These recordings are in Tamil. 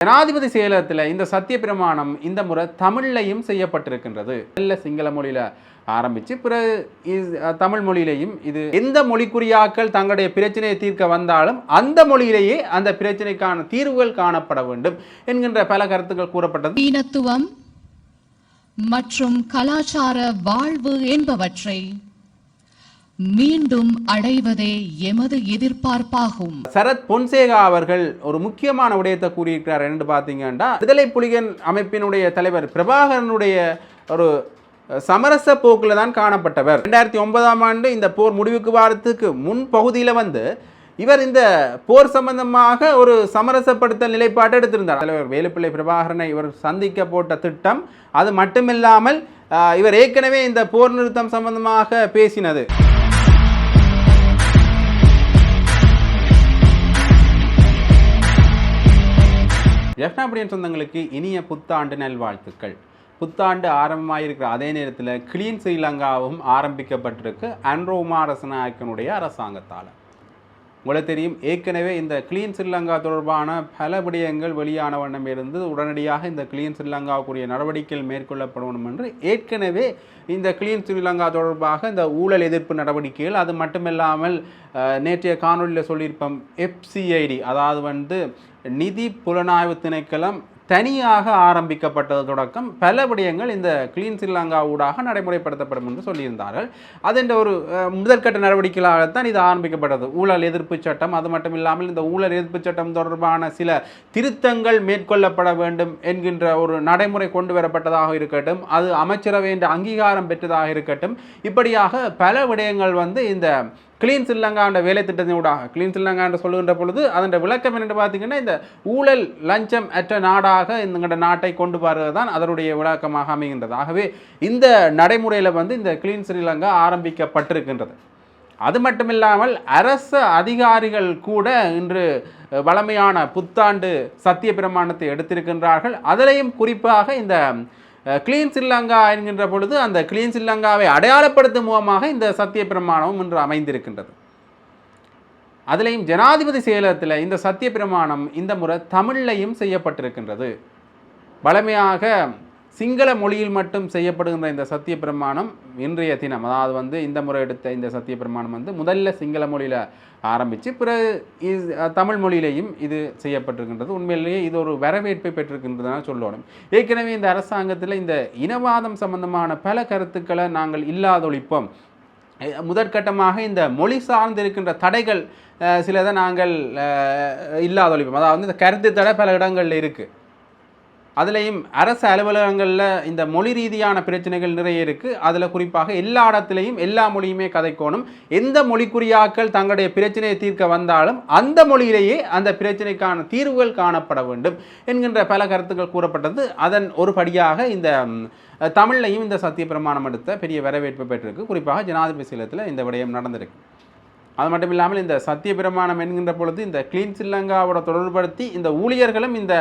ஜனாதிபதி செயலகத்தில் இந்த சத்திய பிரமாணம் இந்த முறை தமிழ்லையும் செய்யப்பட்டிருக்கின்றது. நல்ல சிங்கள மொழியில ஆரம்பிச்சு பிறகு தமிழ் மொழியிலையும் இது எந்த மொழிக்குரியாக்கள் தங்களுடைய பிரச்சனையை தீர்க்க வந்தாலும் அந்த மொழியிலேயே அந்த பிரச்சனைக்கான தீர்வுகள் காணப்பட வேண்டும் என்கின்ற பல கருத்துக்கள் கூறப்பட்டது. ஈனத்துவம் மற்றும் கலாச்சார வாழ்வு என்பவற்றை மீண்டும் அடைவதே எமது எதிர்பார்ப்பாகும். சரத் பொன்சேகா அவர்கள் ஒரு முக்கியமான விடயத்தை கூறியிருக்கிறார் என்று பார்த்தீங்கன்னா, விடுதலை புலிகள் அமைப்பினுடைய தலைவர் பிரபாகரனுடைய ஒரு சமரச போக்கில் தான் காணப்பட்டவர். 2009ஆம் ஆண்டு இந்த போர் முடிவுக்கு வாரத்துக்கு முன் பகுதியில் வந்து இவர் இந்த போர் சம்பந்தமாக ஒரு சமரசப்படுத்தல் நிலைப்பாட்டை எடுத்திருந்தார். தலைவர் வேலுப்பிள்ளை பிரபாகரனை இவர் சந்திக்க போட்ட திட்டம் அது மட்டுமில்லாமல் இவர் ஏற்கனவே இந்த போர் நிறுத்தம் சம்பந்தமாக பேசினது. ஜெஃப்னாபடியன் சொந்தங்களுக்கு இனிய புத்தாண்டு நல்வாழ்த்துக்கள். புத்தாண்டு ஆரம்பமாயிருக்கிற அதே நேரத்தில் கிளீன் ஸ்ரீலங்காவும் ஆரம்பிக்கப்பட்டிருக்கு அன்ரோமா ரசநாயக்கனுடைய அரசாங்கத்தால். உங்களுக்கு தெரியும், ஏற்கனவே இந்த கிளீன் ஸ்ரீலங்கா தொடர்பான பல விடயங்கள் வெளியான வண்ணம் இருந்து உடனடியாக இந்த கிளீன் ஸ்ரீலங்காவுக்குரிய நடவடிக்கைகள் மேற்கொள்ளப்படணும் என்று ஏற்கனவே இந்த கிளீன் ஸ்ரீலங்கா தொடர்பாக இந்த ஊழல் எதிர்ப்பு நடவடிக்கைகள், அது மட்டுமில்லாமல் நேற்றைய காணொலியில் சொல்லியிருப்போம் FCID, அதாவது நிதி புலனாய்வு திணைக்களம் தனியாக ஆரம்பிக்கப்பட்டது தொடக்கம் பல விடயங்கள் இந்த கிளீன் ஸ்ரீலங்கா ஊடாக நடைமுறைப்படுத்தப்படும் என்று சொல்லியிருந்தார்கள். அதன் ஒரு முதற்கட்ட நடவடிக்கைகளாகத்தான் இது ஆரம்பிக்கப்பட்டது. ஊழல் எதிர்ப்பு சட்டம், அது மட்டும் இல்லாமல் இந்த ஊழல் எதிர்ப்பு சட்டம் தொடர்பான சில திருத்தங்கள் மேற்கொள்ளப்பட வேண்டும் என்கின்ற ஒரு நடைமுறை கொண்டு வரப்பட்டதாக இருக்கட்டும், அது அமைச்சரவையின் அங்கீகாரம் பெற்றதாக இருக்கட்டும், இப்படியாக பல விடயங்கள் இந்த கிளீன் ஸ்ரீலங்காண்ட வேலை திட்டத்தினூடாக, கிளீன் ஸ்ரீலங்கா என்று சொல்லுகின்ற பொழுது அதன் விளக்கம் என்று பார்த்தீங்கன்னா, இந்த ஊழல் லஞ்சம் அற்ற நாடாக இந்த நாட்டை கொண்டு வருவது தான் அதனுடைய விளக்கமாக அமைகின்றது. ஆகவே இந்த நடைமுறையில் இந்த கிளீன் ஸ்ரீலங்கா ஆரம்பிக்கப்பட்டிருக்கின்றது. அது மட்டுமில்லாமல் அரச அதிகாரிகள் கூட இன்று வழமையான புத்தாண்டு சத்திய பிரமாணத்தை எடுத்திருக்கின்றார்கள். அதிலையும் குறிப்பாக இந்த கிளீன் ஸ்ரீலங்கா என்கின்ற பொழுது அந்த கிளீன் ஸ்ரீலங்காவை அடையாளப்படுத்தும் முகமாக இந்த சத்திய பிரமாணமும் இன்று அமைந்திருக்கின்றது. அதிலையும் ஜனாதிபதி செயலகத்தில் இந்த சத்திய பிரமாணம் இந்த முறை தமிழ்லையும் செய்யப்பட்டிருக்கின்றது. வழமையாக சிங்கள மொழியில் மட்டும் செய்யப்படுகின்ற இந்த சத்திய பிரமாணம் இன்றைய தினம், அதாவது இந்த முறை எடுத்த இந்த சத்திய பிரமாணம் முதல்ல சிங்கள மொழியில் ஆரம்பித்து பிறகு தமிழ் மொழியிலையும் இது செய்யப்பட்டிருக்கின்றது. உண்மையிலேயே இது ஒரு வரவேற்பை பெற்றிருக்கின்றதுனால சொல்லணும். ஏற்கனவே இந்த அரசாங்கத்தில் இந்த இனவாதம் சம்பந்தமான பல கருத்துக்களை நாங்கள் இல்லாதொழிப்போம். முதற்கட்டமாக இந்த மொழி சார்ந்திருக்கின்ற தடைகள் சிலதை நாங்கள் இல்லாதொழிப்போம். அதாவது இந்த கருத்து தடை பல இடங்களில் இருக்குது. அதுலேயும் அரசு அலுவலகங்களில் இந்த மொழி ரீதியான பிரச்சனைகள் நிறைய இருக்குது. அதில் குறிப்பாக எல்லா இடத்துலையும் எல்லா மொழியுமே கதைக்கோணும். எந்த மொழிக்குரியாக்கள் தங்களுடைய பிரச்சனையை தீர்க்க வந்தாலும் அந்த மொழியிலேயே அந்த பிரச்சனைக்கான தீர்வுகள் காணப்பட வேண்டும் என்கின்ற பல கருத்துக்கள் கூறப்பட்டது. அதன் ஒரு படியாக இந்த தமிழ்லையும் இந்த சத்திய பிரமாணம் எடுத்த பெரிய வரவேற்பு பெற்றிருக்கு. குறிப்பாக ஜனாதிபதி செயலகத்தில் இந்த விடயம் நடந்திருக்கு. அது மட்டும் இல்லாமல் இந்த சத்திய பிரமாணம் என்கின்ற பொழுது இந்த கிளீன் ஸ்ரீலங்காவோட தொடர்படுத்தி இந்த ஊழியர்களும் இந்த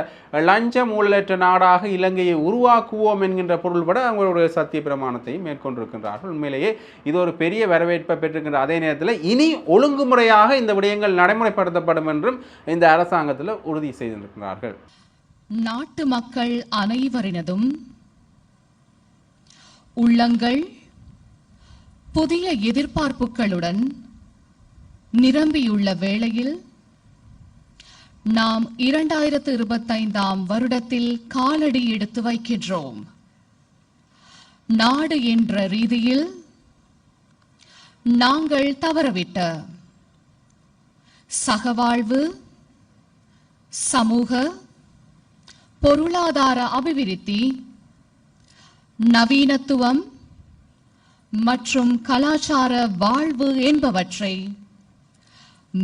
லஞ்சம் ஊழலற்ற நாடாக இலங்கையை உருவாக்குவோம் என்கின்ற பொருள்பட அவங்களுடைய சத்திய பிரமாணத்தையும் மேற்கொண்டிருக்கின்றார்கள். உண்மையிலேயே இது ஒரு பெரிய வரவேற்பை பெற்றிருக்கின்ற அதே நேரத்தில் இனி ஒழுங்குமுறையாக இந்த விடயங்கள் நடைமுறைப்படுத்தப்படும் என்றும் இந்த அரசாங்கத்தில் உறுதி செய்திருக்கிறார்கள். நாட்டு மக்கள் அனைவரினதும் உள்ளங்கள் புதிய எதிர்பார்ப்புகளுடன் நிரம்பியுள்ள வேளையில் நாம் 2025ஆம் வருடத்தில் காலடி எடுத்து வைக்கின்றோம். நாடு என்ற ரீதியில் நாங்கள் தவறவிட்ட சகவாழ்வு, சமூக பொருளாதார அபிவிருத்தி, நவீனத்துவம் மற்றும் கலாச்சார வாழ்வு என்பவற்றை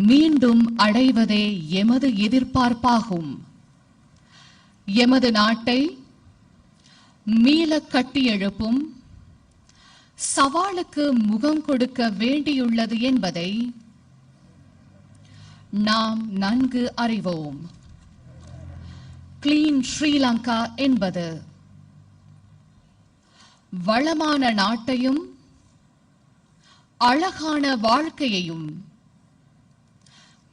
மீண்டும் அடைவதே எமது எதிர்பார்ப்பாகும். எமது நாட்டை மீள கட்டியெழுப்பும் சவாலுக்கு முகம் கொடுக்க வேண்டியுள்ளது என்பதை நாம் நன்கு அறிவோம். கிளீன் ஸ்ரீலங்கா என்பது வளமான நாட்டையும் அழகான வாழ்க்கையையும்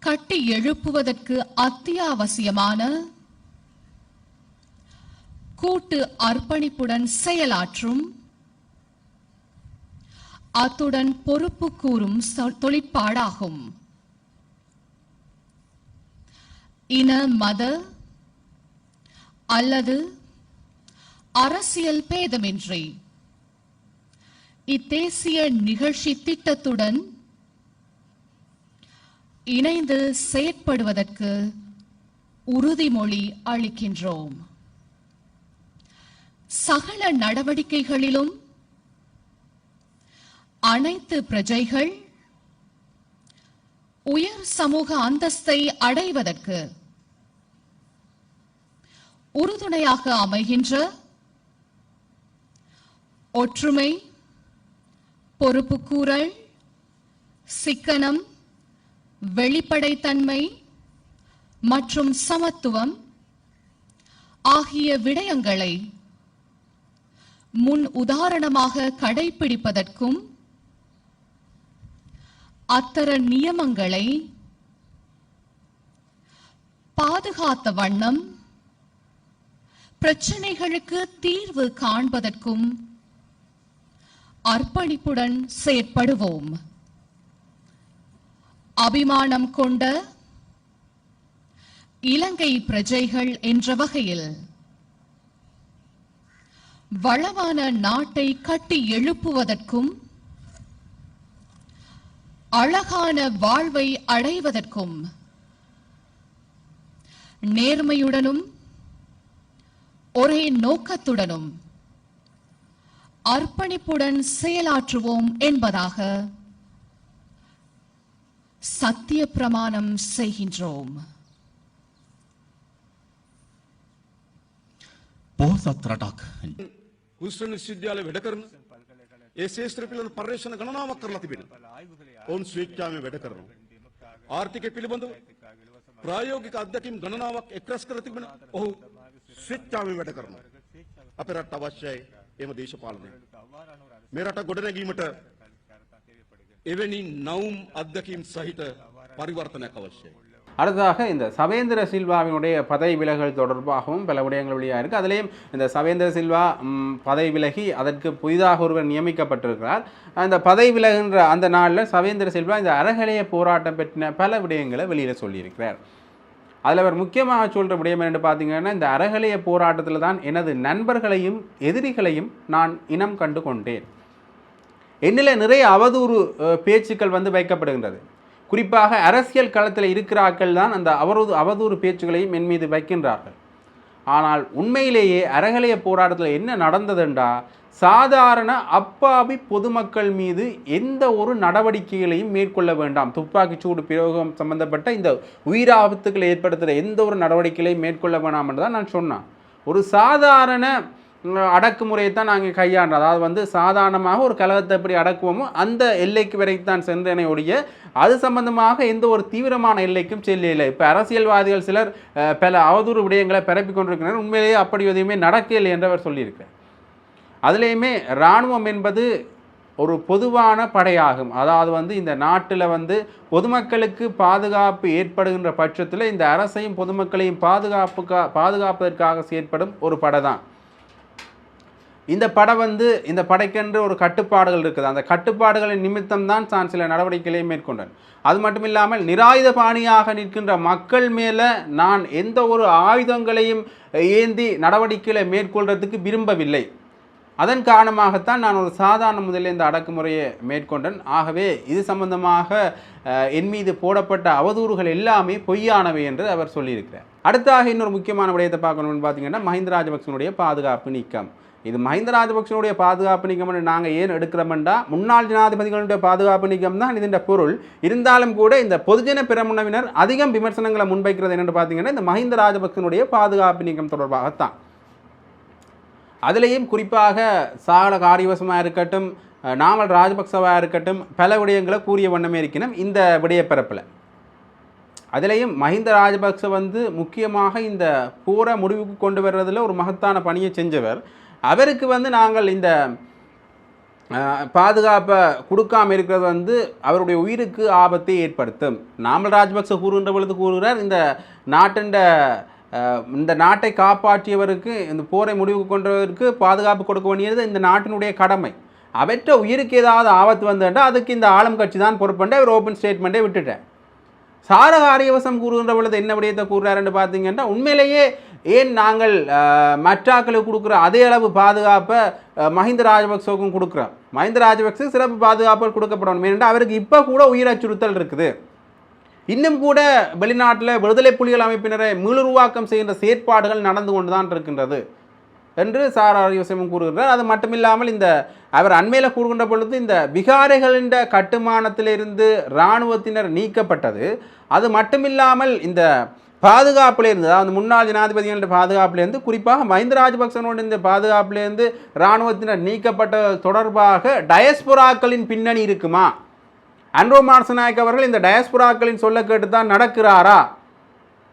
கட்டி எழுப்புவதற்கு அத்தியாவசியமான கூட்டு அர்ப்பணிப்புடன் செயலாற்றும், அத்துடன் பொறுப்பு கூறும் தொழிற்பாடாகும். இன, மத அல்லது அரசியல் பேதமின்றி இத்தேசிய நிகழ்ச்சி திட்டத்துடன் இணைந்து செயற்படுவதற்கு உறுதிமொழி அளிக்கின்றோம். சகல நடவடிக்கைகளிலும் அனைத்து பிரஜைகள் உயர் சமூக அந்தஸ்தை அடைவதற்கு உறுதுணையாக அமைகின்ற ஒற்றுமை, பொறுப்புக்கூறல், சிக்கனம், வெளிப்படைத்தன்மை மற்றும் சமத்துவம் ஆகிய விடயங்களை முன் உதாரணமாக கடைபிடிப்பதற்கும் அத்தர நியமங்களை பாதுகாத்த வண்ணம் பிரச்சனைகளுக்கு தீர்வு காண்பதற்கும் அர்ப்பணிப்புடன் செயற்படுவோம். அபிமானம் கொண்ட இலங்கை பிரஜைகள் என்ற வகையில் வளமான நாட்டை கட்டி எழுப்புவதற்கும் அழகான வாழ்வை அடைவதற்கும் நேர்மையுடனும் ஒரே நோக்கத்துடனும் அர்ப்பணிப்புடன் செயலாற்றுவோம் என்பதாக சத்திய பிரமாணம் செய்கின்றோம். පොහොසත් රටක් හුස්ටන් විශ්වවිද්‍යාලයේ වැඩ කරන ඒ ශාස්ත්‍ර පිළිබඳ පර්යේෂණ ගණනාවක් කරලා තිබෙනවා. ඔවුන් ස්වේච්ඡාවෙන් වැඩ කරනවා. ආර්ථිකය පිළිබඳව ප්‍රායෝගික අත්දැකීම් ගණනාවක් එක්රැස් කර තිබෙනවා. ඔහු ස්වේච්ඡාවෙන් වැඩ කරනවා. අපේ රට අවශ්‍යයි එම දේශපාලනය. මේ රට ගොඩනැගීමට එවැනි නවුම් අත්දැකීම් සහිත පරිවර්තනයක් අවශ්‍යයි. அடுத்ததாக இந்த சவேந்திர சில்வாவினுடைய பதவி விலகல் தொடர்பாகவும் பல விடயங்கள் வெளியாக இருக்குது. அதிலேயும் இந்த சவேந்திர சில்வா பதவி விலகி அதற்கு புதிதாக ஒருவர் நியமிக்கப்பட்டிருக்கிறார். அந்த பதவி விலகுகின்ற அந்த நாளில் சவேந்திர சில்வா இந்த அறகலைய போராட்டம் பற்றின பல விடயங்களை வெளியில் சொல்லியிருக்கிறார். அதில் அவர் முக்கியமாக சொல்கிற விடயம் என்னென்னு பார்த்தீங்கன்னா, இந்த அறகலைய போராட்டத்தில் தான் எனது நண்பர்களையும் எதிரிகளையும் நான் இனம் கண்டு கொண்டேன். என்னில் நிறைய அவதூறு பேச்சுக்கள் வைக்கப்படுகின்றது. குறிப்பாக அரசியல் களத்தில் இருக்கிறார்கள் தான் அந்த அவதூறு பேச்சுக்களையும் என் மீது வைக்கின்றார்கள். ஆனால் உண்மையிலேயே அறகலைய போராட்டத்தில் என்ன நடந்ததுண்டா, சாதாரண அப்பாவி பொதுமக்கள் மீது எந்த ஒரு நடவடிக்கைகளையும் மேற்கொள்ள வேண்டாம், துப்பாக்கிச்சூடு பிரயோகம் சம்பந்தப்பட்ட இந்த உயிராபத்துக்களை ஏற்படுத்துகிற எந்த ஒரு நடவடிக்கைகளையும் மேற்கொள்ள வேண்டாம் என்று தான் நான் சொன்னேன். ஒரு சாதாரண அடக்குமுறையை தான் நாங்கள் கையாண்டோம். அதாவது சாதாரணமாக ஒரு கலகத்தை எப்படி அடக்குவோமோ அந்த எல்லைக்கு வரைத்தான் சென்றேனே ஒழிய அது சம்பந்தமாக எந்த ஒரு தீவிரமான எல்லைக்கும் செல்லலை. இப்போ அரசியல்வாதிகள் சிலர் பல அவதூறு விடயங்களை பரப்பி கொண்டிருக்கிறார். உண்மையிலேயே அப்படி எதுவுமே நடக்கலை என்று அவர் சொல்லியிருக்கிறார். அதுலேயுமே இராணுவம் என்பது ஒரு பொதுவான படையாகும். அதாவது இந்த நாட்டில் பொதுமக்களுக்கு பாதுகாப்பு ஏற்படுகின்ற பட்சத்தில் இந்த அரசையும் பொதுமக்களையும் பாதுகாப்பதற்காக செயற்படும் ஒரு படை தான் இந்த படை. இந்த படைக்கென்று ஒரு கட்டுப்பாடுகள் இருக்குது. அந்த கட்டுப்பாடுகளின் நிமித்தம் தான் நான் சில நடவடிக்கைகளை மேற்கொண்டேன். அது மட்டும் இல்லாமல் நிராயுத பாணியாக நிற்கின்ற மக்கள் மேலே நான் எந்த ஒரு ஆயுதங்களையும் ஏந்தி நடவடிக்கைகளை மேற்கொள்றதுக்கு விரும்பவில்லை. அதன் காரணமாகத்தான் நான் ஒரு சாதாரண முதலில் இந்த அடக்குமுறையை மேற்கொண்டேன். ஆகவே இது சம்பந்தமாக என் மீது போடப்பட்ட அவதூறுகள் எல்லாமே பொய்யானவை என்று அவர் சொல்லியிருக்கிறார். அடுத்தாக இன்னொரு முக்கியமான விடயத்தை பார்க்கணும்னு பார்த்தீங்கன்னா, மஹிந்த ராஜபக்சனுடைய பாதுகாப்பு நீக்கம். இது மஹிந்த ராஜபக்சனுடைய பாதுகாப்பு நீக்கம் நாங்கள் ஏன் எடுக்கிறோம்னா, முன்னாள் ஜனாதிபதிகளுடைய பாதுகாப்பு நீக்கம் தான் இதன் பொருள். இருந்தாலும் கூட இந்த பொதுஜன பெரமுனவினர் அதிகம் விமர்சனங்களை முன்வைக்கிறது என்னென்னு பார்த்தீங்கன்னா, இந்த மஹிந்த ராஜபக்சனுடைய பாதுகாப்பு நீக்கம் தொடர்பாகத்தான். அதிலேயும் குறிப்பாக சாகல காரியவசமாக இருக்கட்டும், நாமல் ராஜபக்சவாக இருக்கட்டும், பல விடயங்களை கூறிய வண்ணமே இருக்கணும் இந்த விடயப்பரப்பில். அதிலேயும் மஹிந்த ராஜபக்ச முக்கியமாக இந்த போரை முடிவுக்கு கொண்டு வர்றதில் ஒரு மகத்தான பணியை செஞ்சவர். அவருக்கு நாங்கள் இந்த பாதுகாப்பை கொடுக்காமல் இருக்கிறது அவருடைய உயிருக்கு ஆபத்தை ஏற்படுத்தும். நாமல் ராஜபக்ச கூறுகின்ற பொழுது கூறுகிறார், இந்த நாட்டின் இந்த நாட்டை காப்பாற்றியவருக்கு இந்த போரை முடிவுக்கு கொண்டவருக்கு பாதுகாப்பு கொடுக்க வேண்டியது இந்த நாட்டினுடைய கடமை. அவற்ற உயிருக்கு ஏதாவது ஆபத்து வந்துட்டால் அதுக்கு இந்த ஆளும் கட்சி தான் பொறுப்புண்டு அவர் ஓப்பன் ஸ்டேட்மெண்ட்டே விட்டுட்டேன். சாரக ஆரியவசம் கூறுகின்ற பொழுது என்ன விடயத்தை கூறுறாருன்னு பார்த்தீங்கன்னா, உண்மையிலேயே ஏன் நாங்கள் மற்றாக்களுக்கு கொடுக்குற அதே அளவு பாதுகாப்பை மஹிந்த ராஜபக்சவுக்கும் கொடுக்குறோம். மஹிந்த ராஜபக்ச சிறப்பு பாதுகாப்புகள் கொடுக்கப்படணும். ஏனென்றால் அவருக்கு இப்போ கூட உயிர் அச்சுறுத்தல் இருக்குது. இன்னும் கூட வெளிநாட்டில் விடுதலை புலிகள் அமைப்பினரை மீளுருவாக்கம் செய்கின்ற செயற்பாடுகள் நடந்து கொண்டு தான் இருக்கின்றது என்று சார் ஆரியவசமும் கூறுகின்றார். அது மட்டுமில்லாமல் இந்த அவர் அண்மையில் கூறுகின்ற பொழுது இந்த விகாரைகளின் கட்டுமானத்திலிருந்து இராணுவத்தினர் நீக்கப்பட்டது. அது மட்டுமில்லாமல் இந்த பாதுகாப்பிலிருந்து, அதாவது முன்னாள் ஜனாதிபதிகளுடைய பாதுகாப்பிலிருந்து, குறிப்பாக மஹிந்த ராஜபக்சனோட இந்த பாதுகாப்பிலிருந்து இராணுவத்தினர் நீக்கப்பட்ட தொடர்பாக டயஸ்பொராக்களின் பின்னணி இருக்குமா? அன்ரோ மாரசநாயக்க அவர்கள் இந்த டயஸ்பொராக்களின் சொல்ல கேட்டு தான் நடக்கிறாரா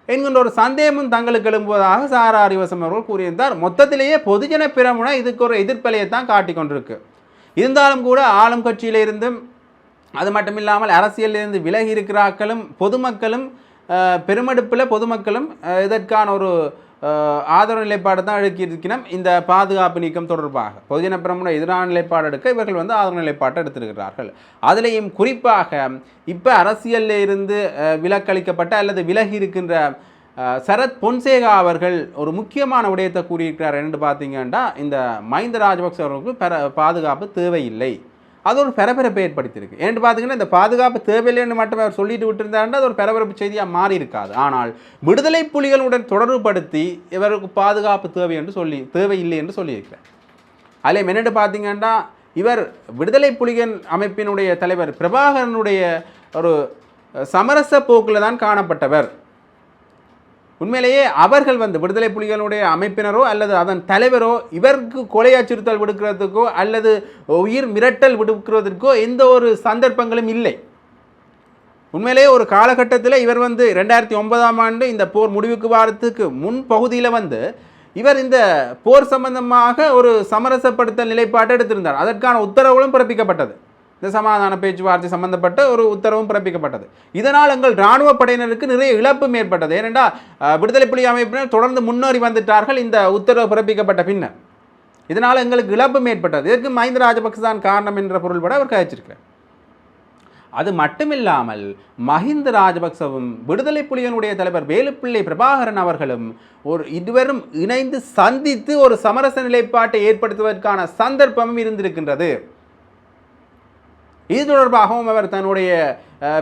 என்கின்ற ஒரு சந்தேகமும் தங்களுக்கு எழும்புவதாக சார் ஆரியவசம் அவர்கள் கூறியிருந்தார். மொத்தத்திலேயே பொதுஜன பிரமுனை இதுக்கு ஒரு எதிர்ப்பலையை தான் காட்டிக் கொண்டிருக்கு. இருந்தாலும் கூட ஆளும் கட்சியிலிருந்தும் அது மட்டுமில்லாமல் அரசியலிருந்து விலகி இருக்கிறாக்களும் பொதுமக்களும் பெருமெடுப்பில் பொதுமக்களும் இதற்கான ஒரு ஆதரவு நிலைப்பாடு தான் எடுக்கியிருக்கணும். இந்த பாதுகாப்பு நீக்கம் தொடர்பாக பொதுஜன பிரமுன எதிரான நிலைப்பாடு எடுக்க இவர்கள் வந்து ஆதரவு நிலைப்பாட்டை எடுத்திருக்கிறார்கள். அதிலேயும் குறிப்பாக இப்போ அரசியலில் இருந்து விலக்களிக்கப்பட்ட அல்லது விலகி இருக்கின்ற சரத் பொன்சேகா அவர்கள் ஒரு முக்கியமான விடயத்தை கூறியிருக்கிறார் என்று பார்த்தீங்கன்னா, இந்த மஹிந்த ராஜபக்ச அவர்களுக்கு பாதுகாப்பு தேவையில்லை. அது ஒரு பரபரப்பை ஏற்படுத்தியிருக்கு. ஏன்னு பார்த்தீங்கன்னா, இந்த பாதுகாப்பு தேவையில்லைன்னு மட்டும் அவர் சொல்லிட்டு விட்டுருந்தாருன்னா அது ஒரு பரபரப்பு செய்தியாக மாறி இருக்காது. ஆனால் விடுதலை புலிகளுடன் தொடர்புபடுத்தி இவருக்கு பாதுகாப்பு தேவையில்லை என்று சொல்லியிருக்கிறார். அதில் என்னென்னு பார்த்தீங்கன்னா, இவர் விடுதலை புலிகள் அமைப்பினுடைய தலைவர் பிரபாகரனுடைய ஒரு சமரச போக்கில் தான் காணப்பட்டவர். உண்மையிலேயே அவர்கள் வந்து விடுதலை புலிகளுடைய அமைப்பினரோ அல்லது அதன் தலைவரோ இவருக்கு கொலை அச்சுறுத்தல் விடுக்கிறதுக்கோ அல்லது உயிர் மிரட்டல் விடுக்கிறதுக்கோ எந்த ஒரு சந்தர்ப்பங்களும் இல்லை. உண்மையிலேயே ஒரு காலகட்டத்தில் இவர் வந்து 2009ஆம் ஆண்டு இந்த போர் முடிவுக்கு வாரத்துக்கு முன் பகுதியில் வந்து இவர் இந்த போர் சம்பந்தமாக ஒரு சமரசப்படுத்தல் நிலைப்பாட்டை எடுத்திருந்தார். அதற்கான உத்தரவுகளும் பிறப்பிக்கப்பட்டது. இந்த சமாதான பேச்சுவார்த்தை சம்பந்தப்பட்ட ஒரு உத்தரவும் பிறப்பிக்கப்பட்டது. இதனால் எங்கள் இராணுவ படையினருக்கு நிறைய இழப்பும் ஏற்பட்டது. ஏனென்றால் விடுதலை புலி அமைப்பினர் தொடர்ந்து முன்னேறி வந்துட்டார்கள் இந்த உத்தரவு பிறப்பிக்கப்பட்ட பின்னர். இதனால் எங்களுக்கு இழப்பும் ஏற்பட்டது. இதற்கு மஹிந்த ராஜபக்ச தான் காரணம் என்ற பொருள்பட அவர் கழிச்சிருக்கிறார். அது மட்டுமில்லாமல் மஹிந்த ராஜபக்சவும் விடுதலை புலிகளுடைய தலைவர் வேலுப்பிள்ளை பிரபாகரன் அவர்களும் இருவரும் இணைந்து சந்தித்து ஒரு சமரச நிலைப்பாட்டை ஏற்படுத்துவதற்கான சந்தர்ப்பமும் இருந்திருக்கின்றது. இது தொடர்பாகவும் அவர் தன்னுடைய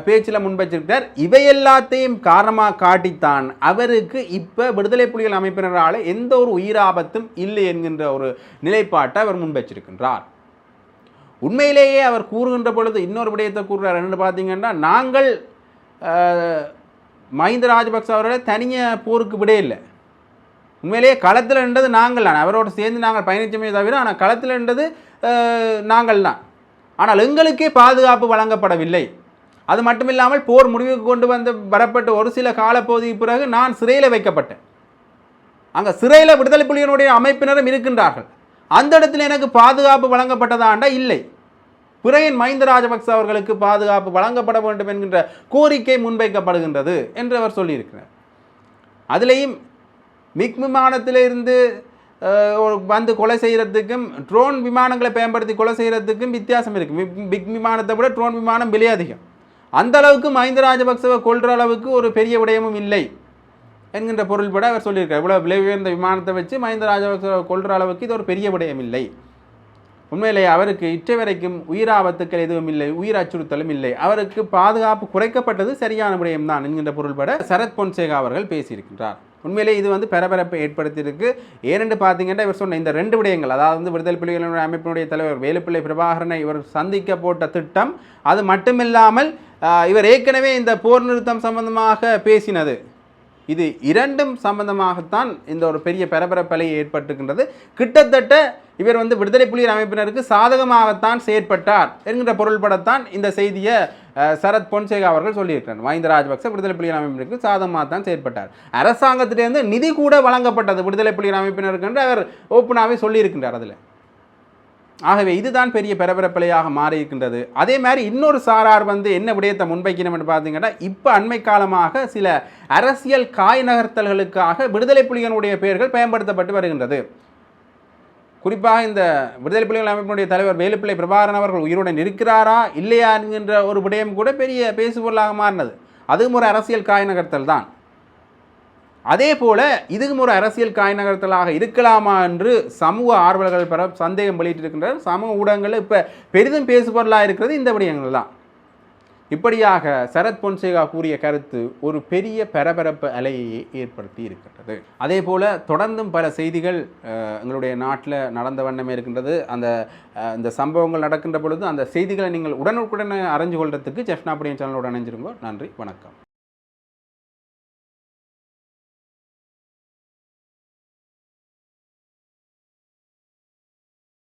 பேச்சில் முன்வச்சிருக்கிறார். இவை எல்லாத்தையும் காரணமாக காட்டித்தான் அவருக்கு இப்போ விடுதலை புலிகள் அமைப்பினரால் எந்த ஒரு உயிராபத்தும் இல்லை என்கின்ற ஒரு நிலைப்பாட்டை அவர் முன்வச்சிருக்கின்றார். உண்மையிலேயே அவர் கூறுகின்ற பொழுது இன்னொரு விடயத்தை கூறுகிறார். என்னென்னு பார்த்தீங்கன்னா, நாங்கள் மஹிந்த ராஜபக்ச அவர்களை தனியாக போருக்கு விட இல்லை. உண்மையிலேயே களத்தில் இருந்தது நாங்கள் தான், அவரோடு சேர்ந்து நாங்கள் பயணிச்சமே தவிர, ஆனால் களத்தில் இருந்தது நாங்கள் தான். ஆனால் எங்களுக்கே பாதுகாப்பு வழங்கப்படவில்லை. அது மட்டுமில்லாமல் போர் முடிவுக்கு கொண்டு வரப்பட்ட ஒரு சில காலப்பகுதிக்கு பிறகு நான் சிறையில் வைக்கப்பட்டேன். அங்கே சிறையில் விடுதலை புலிகளுடைய அமைப்பினரும் இருக்கின்றார்கள். அந்த இடத்துல எனக்கு பாதுகாப்பு வழங்கப்பட்டதாண்டா இல்லை. பிறகு மஹிந்த ராஜபக்ச அவர்களுக்கு பாதுகாப்பு வழங்கப்பட வேண்டும் என்கின்ற கோரிக்கை முன்வைக்கப்படுகின்றது என்று அவர் சொல்லியிருக்கிறார். அதிலேயும் மிக் விமானத்திலிருந்து வந்து கொலை செய்கிறதுக்கும் ட்ரோன் விமானங்களை பயன்படுத்தி கொலை செய்கிறதுக்கும் வித்தியாசம் இருக்குது. பிக் விமானத்தை விட ட்ரோன் விமானம் விலை அதிகம். அந்த அளவுக்கு மஹிந்த ராஜபக்சவை கொள்கிற அளவுக்கு ஒரு பெரிய விடயமும் இல்லை என்கின்ற பொருள்பட அவர் சொல்லியிருக்கார். இவ்வளோ விலை உயர்ந்த விமானத்தை வச்சு மஹிந்த ராஜபக்சவை கொள்கிற அளவுக்கு இது ஒரு பெரிய விடயம் இல்லை. உண்மையிலேயே அவருக்கு இற்றை வரைக்கும் உயிராபத்துக்கள் எதுவும் இல்லை, உயிர் அச்சுறுத்தலும் இல்லை. அவருக்கு பாதுகாப்பு குறைக்கப்பட்டது சரியான விடயம்தான் என்கின்ற பொருள்பட சரத் பொன்சேகா அவர்கள் பேசியிருக்கின்றார். உண்மையிலே இது வந்து பரபரப்பை ஏற்படுத்தியிருக்கு. ஏனென்று பார்த்தீங்கன்னா, இவர் சொன்ன இந்த 2 விடயங்கள், அதாவது விடுதலை புலிகளுடைய அமைப்பினுடைய தலைவர் வேலுப்பிள்ளை பிரபாகரனை இவர் சந்திக்க போட்ட திட்டம், அது மட்டுமில்லாமல் இவர் ஏற்கனவே இந்த போர் நிறுத்தம் சம்பந்தமாக பேசினது, இது 2ம் சம்பந்தமாகத்தான் இந்த ஒரு பெரிய பரபரப்பலை ஏற்பட்டிருக்கின்றது. கிட்டத்தட்ட இவர் வந்து விடுதலை புலிகள் அமைப்பினருக்கு சாதகமாகத்தான் செயற்பட்டார் என்கின்ற பொருள்படத்தான் இந்த செய்தியை சரத் பொன்சேகா அவர்கள் சொல்லியிருக்கிறார். மஹிந்த ராஜபக்ச விடுதலை புலிகள் அமைப்பினருக்கு சாதகமாகத்தான் செயற்பட்டார். அரசாங்கத்திலிருந்து நிதி கூட வழங்கப்பட்டது விடுதலை புலிகள் அமைப்பினருக்கு என்று அவர் ஓப்பனாகவே சொல்லியிருக்கின்றார். அதில் ஆகவே இதுதான் பெரிய பரபரப்பிலையாக மாறி இருக்கின்றது. அதே மாதிரி இன்னொரு சாரார் வந்து என்ன விடயத்தை முன்வைக்கணும்னு பார்த்தீங்கன்னா, இப்போ அண்மை காலமாக சில அரசியல் காய் நகர்த்தல்களுக்காக விடுதலை புலிகளுடைய பெயர்கள் பயன்படுத்தப்பட்டு வருகின்றது. குறிப்பாக இந்த விடுதலை புலிகள் அமைப்பினுடைய தலைவர் வேலுப்பிள்ளை பிரபாகரன் அவர்கள் உயிருடன் இருக்கிறாரா இல்லையா என்கின்ற ஒரு விடயம் கூட பெரிய பேசுபொருளாக மாறினது. அதுவும் ஒரு அரசியல் காய் நகர்த்தல் தான். அதே போல இதுவும் ஒரு அரசியல் காய் நகர்த்தலாக இருக்கலாமா என்று சமூக ஆர்வலர்கள் பெற சந்தேகம் வெளியிட்டிருக்கின்றனர். சமூக ஊடகங்கள் இப்போ பெரிதும் பேசுபொருளாக இருக்கிறது இந்த விடயங்கள் தான். இப்படியாக சரத் பொன்சேகா கூறிய கருத்து ஒரு பெரிய பரபரப்பு அலையை ஏற்படுத்தி இருக்கின்றது. அதே போல தொடர்ந்தும் பல செய்திகள் எங்களுடைய நாட்டில் நடந்த வண்ணமே இருக்கின்றது. இந்த சம்பவங்கள் நடக்கின்ற பொழுது அந்த செய்திகளை நீங்கள் உடனுக்குடன் அறிஞ்சு கொள்றதுக்கு ஜெஃப்னா அப்படின் சேனலோடு இணைஞ்சிருங்கோ. நன்றி, வணக்கம்.